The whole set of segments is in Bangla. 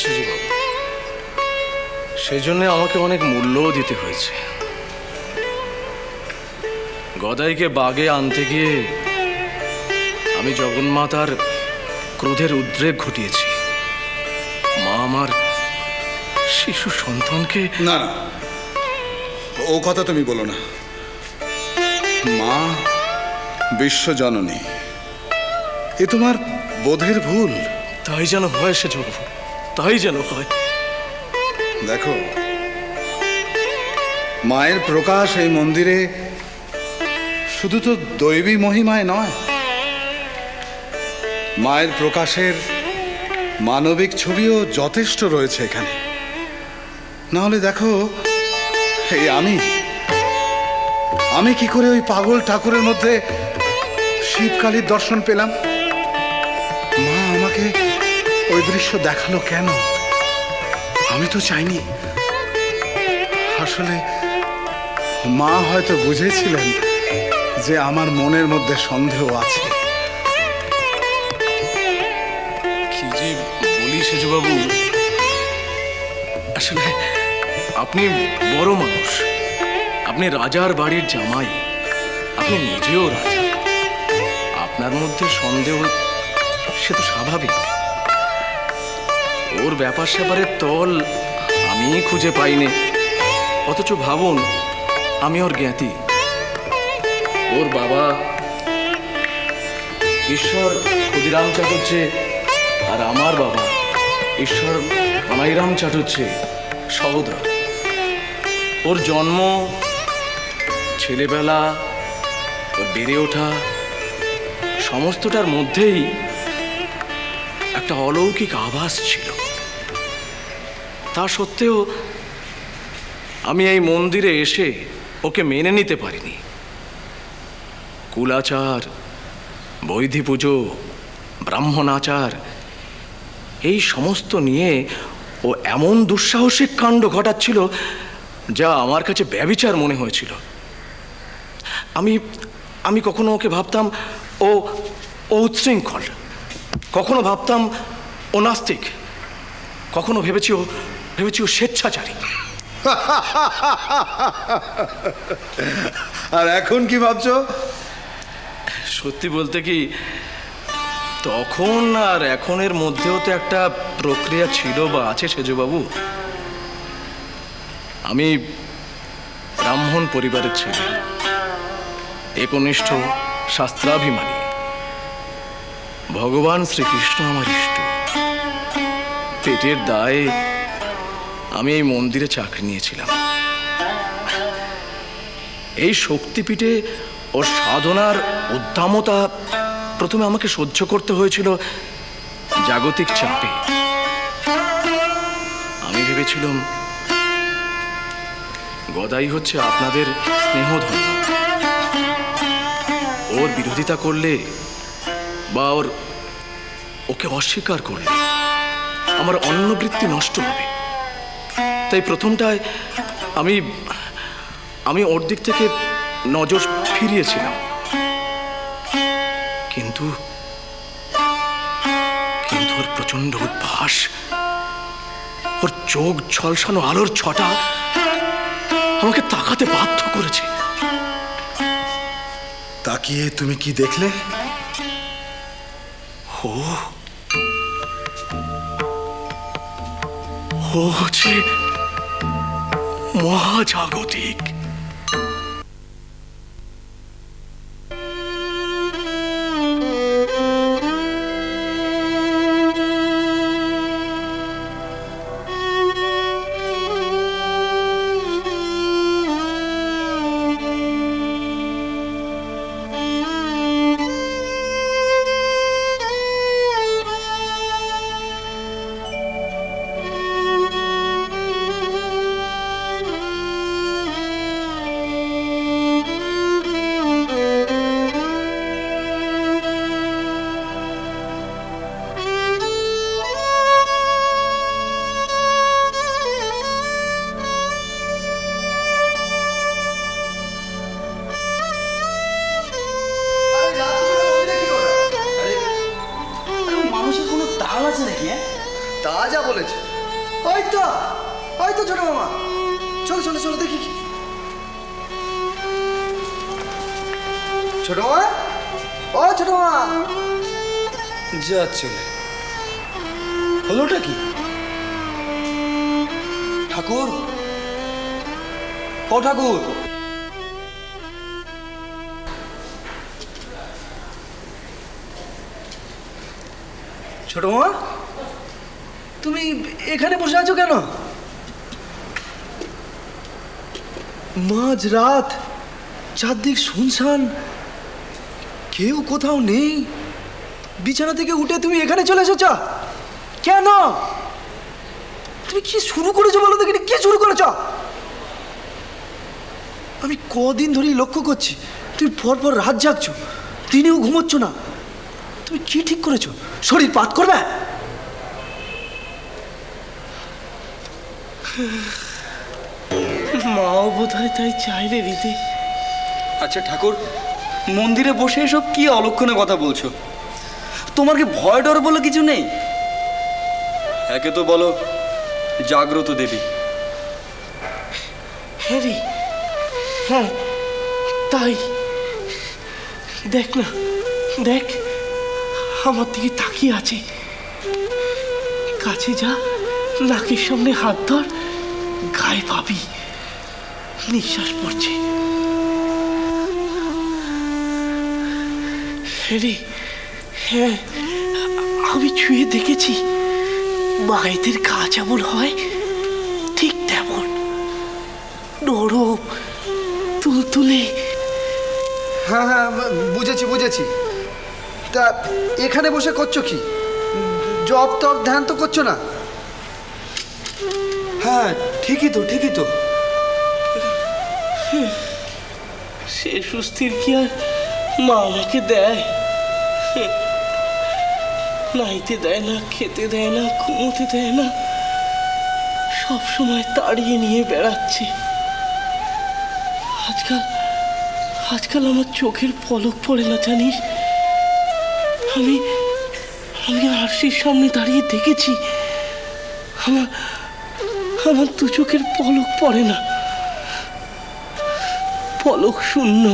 সেজু বাবু, সেজন্য আমাকে অনেক মূল্যও দিতে হয়েছে। গদাইকে বাগে আনতে গিয়ে আমি জগন্মাতার ক্রোধের উদ্রেক ঘটিয়েছি। মা আমার শিশু সন্তানকে... না না, ও কথা তুমি বলো না। মা বিশ্বজননী, এ তোমার বোধের ভুল। তাই যেন হয় সেজু বাবু, তাই যেন হয়। দেখো, মায়ের প্রকাশ এই মন্দিরে শুধু তো দৈবী মহিমায় নয়, মায়ের প্রকাশের মানবিক ছবিও যথেষ্ট রয়েছে এখানে। নাহলে দেখো, এই আমি কি করে ওই পাগল ঠাকুরের মধ্যে শিবকালীর দর্শন পেলাম? মা আমাকে ওই দৃশ্য দেখালো কেন? আমি তো চাইনি। আসলে মা হয়তো বুঝেছিলেন যে আমার মনের মধ্যে সন্দেহ আছে। কি যে বলি সেজু বাবু, আসলে আপনি বড় মানুষ, আপনি রাজার বাড়ির জামাই, আপনি নিজেও রাজা। আপনার মধ্যে সন্দেহ সে তো স্বাভাবিক। ওর ব্যাপার স্যাপারের তল আমি খুঁজে পাইনি, অথচ ভাবুন আমি ওর জ্ঞাতি। ওর বাবা ঈশ্বর ক্ষুদিরাম চাটুর্যে আর আমার বাবা ঈশ্বর কানাইরাম চাটুর্যে সহোদর। ওর জন্ম, ছেলেবেলা, ওর বেড়ে ওঠা, সমস্তটার মধ্যেই একটা অলৌকিক আভাস ছিল। তা সত্ত্বেও আমি এই মন্দিরে এসে ওকে মেনে নিতে পারিনি। কুলাচার, বৈধি পুজো, ব্রাহ্মণাচার, এই সমস্ত নিয়ে ও এমন দুঃসাহসিক কাণ্ড ঘটাচ্ছিল যা আমার কাছে ব্যভিচার মনে হয়েছিল। আমি কখনো ওকে ভাবতাম ও উচ্ছৃঙ্খল, কখনো ভাবতাম ও নাস্তিক, কখনো ভেবেছি ও স্বেচ্ছাচারী। আর এখন কি ভাবছো? সত্যি বলতে কি, তখন আর এখনের মধ্যেও তো একটা প্রক্রিয়া ছিল বা আছে সেজু বাবু। আমি ব্রাহ্মণ পরিবারের ছেলে, একনিষ্ঠ, শাস্ত্রাভিমানী। ভগবান শ্রীকৃষ্ণ আমার ইষ্ট। পেটের দায়ে আমি এই মন্দিরে চাকরি নিয়েছিলাম। এই শক্তিপীঠে ওর সাধনার উদ্দামতা প্রথমে আমাকে সহ্য করতে হয়েছিল জাগতিক চাপে। আমি ভেবেছিলাম গদাই হচ্ছে আপনাদের স্নেহধন্য। ওর বিরোধিতা করলে বা ওকে অস্বীকার করলে আমার অন্নবৃত্তি নষ্ট হবে। তাই প্রথমটায় আমি ওর দিক থেকে নজর ফিরিয়েছিলাম। কিন্তু ওর প্রচন্ড উদ্ভাস, ওর চোখ ঝলসানো আলোর ছটা আমাকে তাকাতে বাধ্য করেছে। তাকিয়ে তুমি কি দেখলে? ও হচ্ছে মহাজাগতিক। যা বলেছে। ওই তো ছোট মামা, চলো চলো চলো দেখি। ছোট মামা, ও ছোট মামা, যা চলে। হলোটা কি? ঠাকুর, ও ঠাকুর। ছোট মামা, তুমি এখানে বসে আছো কেন? মাঝ রাত, চারদিক শুনশান, কেউ কোথাও নেই, বিছানা থেকে উঠে তুমি এখানে চলে এসেছো কেন? তুমি কি শুরু করেছো বলো দেখিনি, কি শুরু করেছো? আমি কদিন ধরেই লক্ষ্য করছি তুমি পরপর রাত জাগছো, দিনেও ঘুমোচ্ছ না। তুমি কি ঠিক করেছো? শরীর পাত করবে? মাও বোধ হয় তাই চাইলে দিতে। আচ্ছা ঠাকুর, মন্দিরে বসে এসব কি অলক্ষণে কথা বলছো? তোমার কি ভয় ডর বলে কিছু নেই? একে তো বলো জাগ্রত দেবী। হ্যাঁ রে, হ্যাঁ তাই। দেখ না, দেখ আমার দিকে তাকিয়ে আছে। কাছে যা, নাকের সামনে হাত ধর, গায়ে পাবি নিঃশ্বাস পড়ছে। হ্যাঁ রে, হ্যাঁ আমি ছুঁয়ে দেখেছি। মায়েদের গা যেমন হয় ঠিক তেমন নরম, তুলতুলে। হ্যাঁ হ্যাঁ, বুঝেছি বুঝেছি। তা এখানে বসে করছো কি? জপ টপ ধ্যান তো করছো না? হ্যাঁ ঠিকই তো, ঠিকই তো। সে সুস্থির কি আর মা আমাকে দেয়? নাইতে দেয় না, খেতে দেয় না, ঘুমোতে দেয় না, সব সময় তাড়িয়ে নিয়ে বেড়াচ্ছে। আজকাল আমার চোখের পলক পড়ে না জানিস। আমি আরশির সামনে দাঁড়িয়ে দেখেছি, আমার দু চোখের পলক পড়ে না, পলক শূন্য।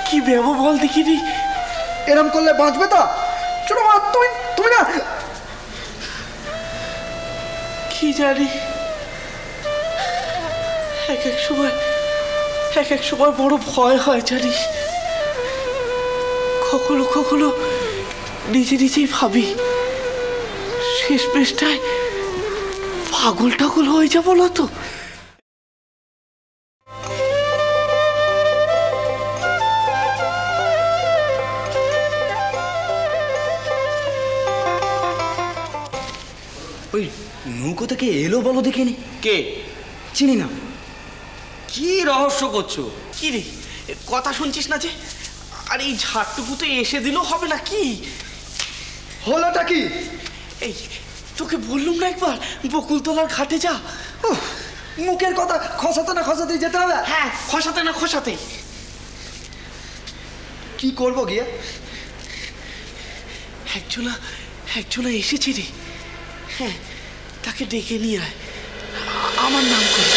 কি ভেবো বল দেখিনি? এরম করলে বাঁচবে তো? ছোট মা, তুমি না। কি জানি, এক এক সময় বড় ভয় হয় জানিস। কখনো নিজেই ভাবি শেষ পেশটায় পাগল টাগল হয়ে যাবো না তো। ওই নৌকো থেকে এলো বলো দেখিনি। কে? চিনি না। কি রহস্য করছো? কি রে, কথা শুনছিস না যে? আর এই ঝাড়টুকু তো এসে দিলেও হবে না কি? হলোটা কি? এই তোকে বললুম না একবার বকুলতলার ঘাটে যা। মুখের কথা খসাতে যেতে হবে। হ্যাঁ, খসাতে। কি করবো গিয়ে? একজনা এসেছে রে। হ্যাঁ, তাকে ডেকে নিয়ে আয়, আমার নাম করে।